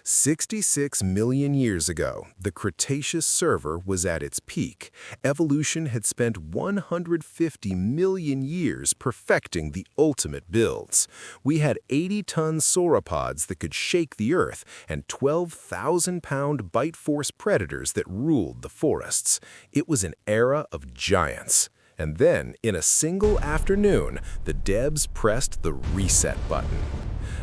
66 million years ago, the Cretaceous server was at its peak. Evolution had spent 150 million years perfecting the ultimate builds. We had 80-ton sauropods that could shake the earth and 12,000-pound bite-force predators that ruled the forests. It was an era of giants. And then, in a single afternoon, the Debs pressed the reset button.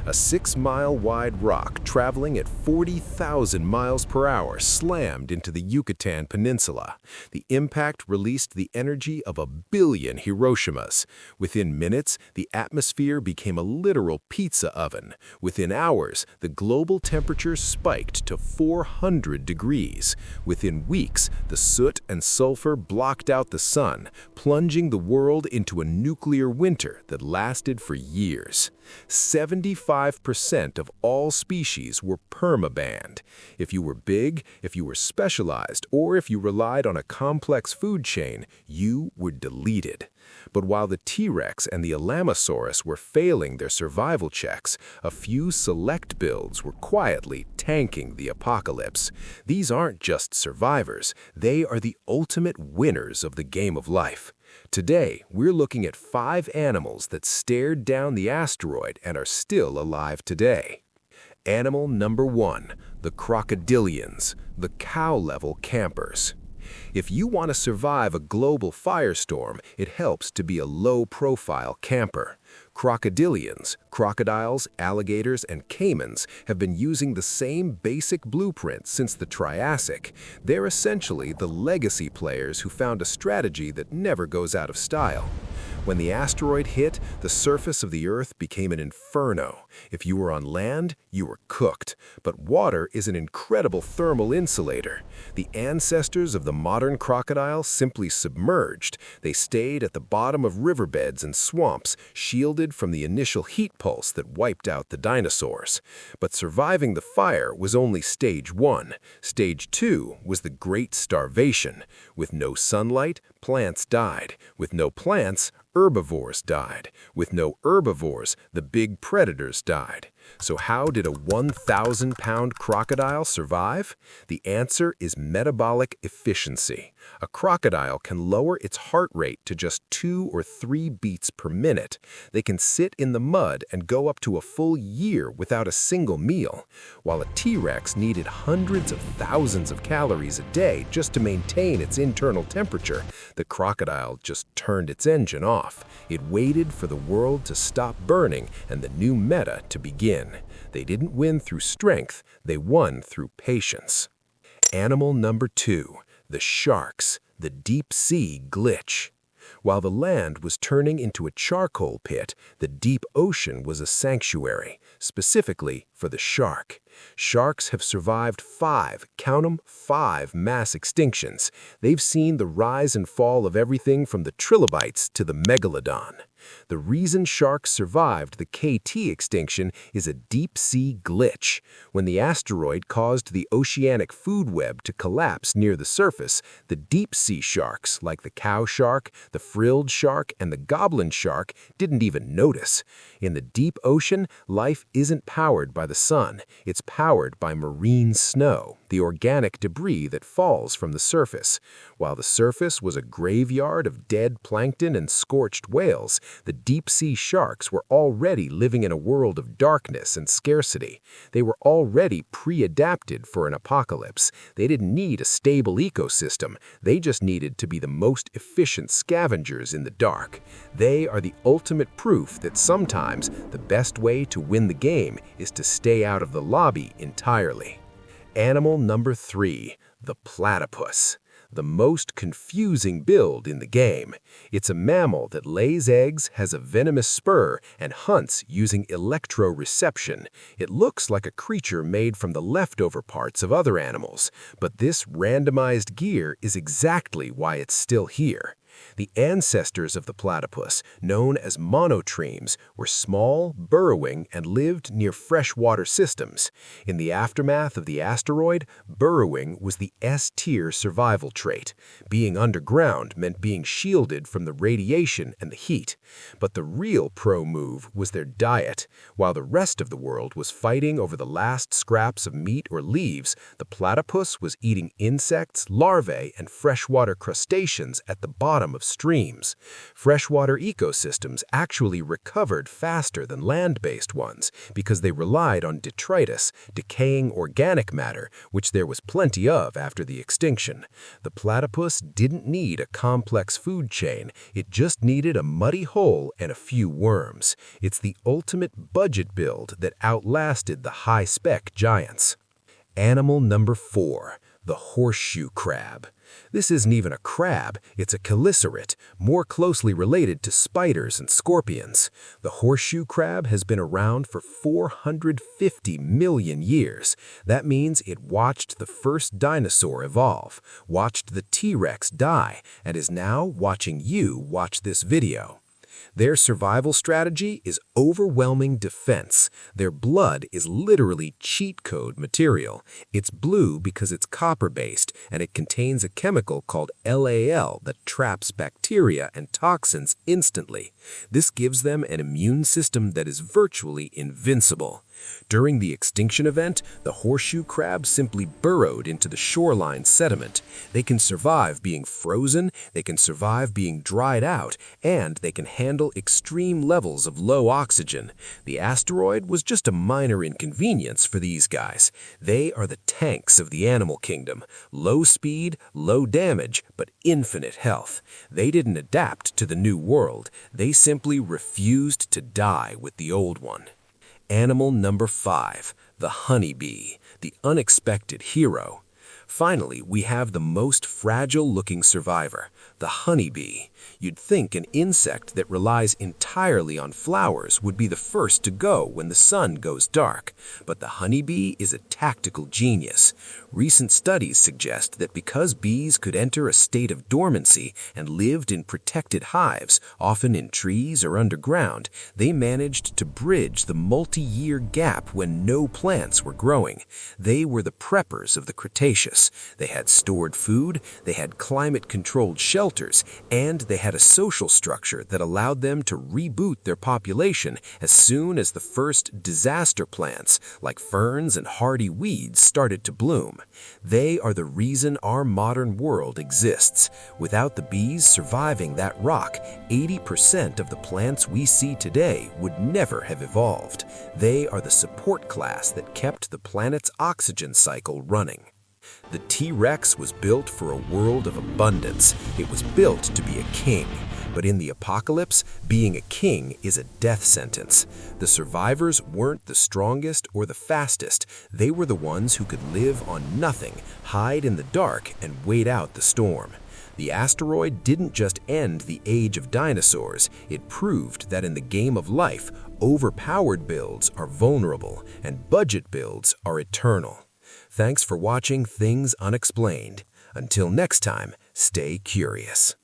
A 6-mile-wide rock traveling at 40,000 miles per hour slammed into the Yucatan Peninsula. The impact released the energy of 1 billion Hiroshimas. Within minutes, the atmosphere became a literal pizza oven. Within hours, the global temperature spiked to 400 degrees. Within weeks, the soot and sulfur blocked out the sun, plunging the world into a nuclear winter that lasted for years. 75% of all species were permabanned. If you were big, if you were specialized, or if you relied on a complex food chain, you were deleted. But while the T-Rex and the Alamosaurus were failing their survival checks, a few select builds were quietly tanking the apocalypse. These aren't just survivors, they are the ultimate winners of the game of life. Today, we're looking at 5 animals that stared down the asteroid and are still alive today. Animal number 1, the crocodilians, the cow-level campers. If you want to survive a global firestorm, it helps to be a low-profile camper. Crocodilians, crocodiles, alligators, and caimans have been using the same basic blueprint since the Triassic. They're essentially the legacy players who found a strategy that never goes out of style. When the asteroid hit, the surface of the Earth became an inferno. If you were on land, you were cooked. But water is an incredible thermal insulator. The ancestors of the modern crocodile simply submerged. They stayed at the bottom of riverbeds and swamps, shielded from the initial heat pulse that wiped out the dinosaurs. But surviving the fire was only stage 1. Stage 2 was the Great Starvation. With no sunlight, plants died. With no plants, herbivores died. With no herbivores, the big predators died. So how did a 1,000-pound crocodile survive? The answer is metabolic efficiency. A crocodile can lower its heart rate to just 2 or 3 beats per minute. They can sit in the mud and go up to a full year without a single meal, while a T-Rex needed hundreds of thousands of calories a day just to maintain its internal temperature. The crocodile just turned its engine off. It waited for the world to stop burning and the new meta to begin. They didn't win through strength, they won through patience. Animal number 2, the sharks, the deep-sea glitch. While the land was turning into a charcoal pit, the deep ocean was a sanctuary, specifically for the shark. Sharks have survived 5, count 'em, 5 mass extinctions. They've seen the rise and fall of everything from the trilobites to the megalodon. The reason sharks survived the KT extinction is a deep-sea glitch. When the asteroid caused the oceanic food web to collapse near the surface, the deep-sea sharks, like the cow shark, the frilled shark, and the goblin shark, didn't even notice. In the deep ocean, life isn't powered by the sun. It's powered by marine snow, the organic debris that falls from the surface. While the surface was a graveyard of dead plankton and scorched whales, the deep-sea sharks were already living in a world of darkness and scarcity. They were already pre-adapted for an apocalypse. They didn't need a stable ecosystem. They just needed to be the most efficient scavengers in the dark. They are the ultimate proof that sometimes the best way to win the game is to stay out of the lobby entirely. Animal number 3, the platypus. The most confusing build in the game. It's a mammal that lays eggs, has a venomous spur, and hunts using electroreception. It looks like a creature made from the leftover parts of other animals, but this randomized gear is exactly why it's still here. The ancestors of the platypus, known as monotremes, were small, burrowing, and lived near freshwater systems. In the aftermath of the asteroid, burrowing was the S-tier survival trait. Being underground meant being shielded from the radiation and the heat. But the real pro move was their diet. While the rest of the world was fighting over the last scraps of meat or leaves, the platypus was eating insects, larvae, and freshwater crustaceans at the bottom of streams. Freshwater ecosystems actually recovered faster than land-based ones because they relied on detritus, decaying organic matter, which there was plenty of after the extinction. The platypus didn't need a complex food chain, it just needed a muddy hole and a few worms. It's the ultimate budget build that outlasted the high-spec giants. Animal number 4, the horseshoe crab. This isn't even a crab, it's a chelicerate, more closely related to spiders and scorpions. The horseshoe crab has been around for 450 million years. That means it watched the first dinosaur evolve, watched the T-Rex die, and is now watching you watch this video. Their survival strategy is overwhelming defense. Their blood is literally cheat code material. It's blue because it's copper-based, and it contains a chemical called LAL that traps bacteria and toxins instantly. This gives them an immune system that is virtually invincible. During the extinction event, the horseshoe crab simply burrowed into the shoreline sediment. They can survive being frozen, they can survive being dried out, and they can handle extreme levels of low oxygen. The asteroid was just a minor inconvenience for these guys. They are the tanks of the animal kingdom. Low speed, low damage, but infinite health. They didn't adapt to the new world. They simply refused to die with the old one. Animal number 5, the honeybee, the unexpected hero. Finally, we have the most fragile-looking survivor, the honeybee. You'd think an insect that relies entirely on flowers would be the first to go when the sun goes dark, but the honeybee is a tactical genius. Recent studies suggest that because bees could enter a state of dormancy and lived in protected hives, often in trees or underground, they managed to bridge the multi-year gap when no plants were growing. They were the preppers of the Cretaceous. They had stored food, they had climate-controlled shelters, and they had a social structure that allowed them to reboot their population as soon as the first disaster plants, like ferns and hardy weeds, started to bloom. They are the reason our modern world exists. Without the bees surviving that rock, 80% of the plants we see today would never have evolved. They are the support class that kept the planet's oxygen cycle running. The T-Rex was built for a world of abundance. It was built to be a king. But in the apocalypse, being a king is a death sentence. The survivors weren't the strongest or the fastest. They were the ones who could live on nothing, hide in the dark, and wait out the storm. The asteroid didn't just end the age of dinosaurs. It proved that in the game of life, overpowered builds are vulnerable, and budget builds are eternal. Thanks for watching Things Unexplained. Until next time, stay curious.